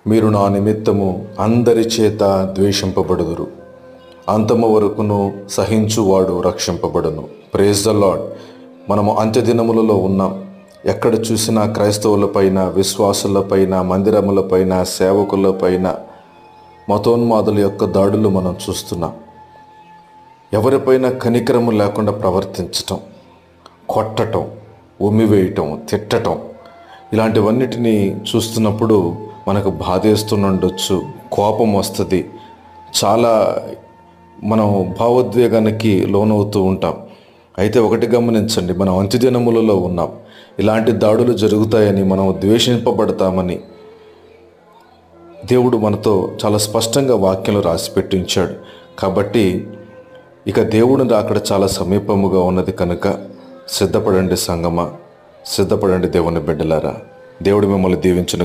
మీరు నా నిమిత్తము అందరి చేత ద్వేషింపబడుదురు, అంతము వరకును సహించువాడు రక్షింపబడును. Praise the Lord. మనము అంత్యదినములలో ఉన్నాం. ఎక్కడ చూసినా క్రైస్తవులపైన, విశ్వాసులపైన, మందిరములపైన, సేవకులపైన మతోన్మాదుల యొక్క దాడులు మనం చూస్తున్నాం. ఎవరిపైన కనికరము లేకుండా ప్రవర్తించటం, కొట్టటం, ఉమ్మివేయటం, తిట్టటం, ఇలాంటివన్నిటినీ చూస్తున్నప్పుడు మనకు బాధేస్తుండొచ్చు, కోపం వస్తుంది. చాలా మనం భావోద్వేగానికి లోనవుతూ ఉంటాం. అయితే ఒకటి గమనించండి, మనం అంత్యదినములలో ఉన్నాం. ఇలాంటి దాడులు జరుగుతాయని, మనం ద్వేషింపబడతామని దేవుడు మనతో చాలా స్పష్టంగా వాక్యంలో రాసిపెట్టి ఉంచాడు. కాబట్టి ఇక దేవుడు అక్కడ చాలా సమీపముగా ఉన్నది కనుక సిద్ధపడండి సంగమా, సిద్ధపడండి దేవుని బిడ్డలారా. దేవుడు మిమ్మల్ని దీవించును.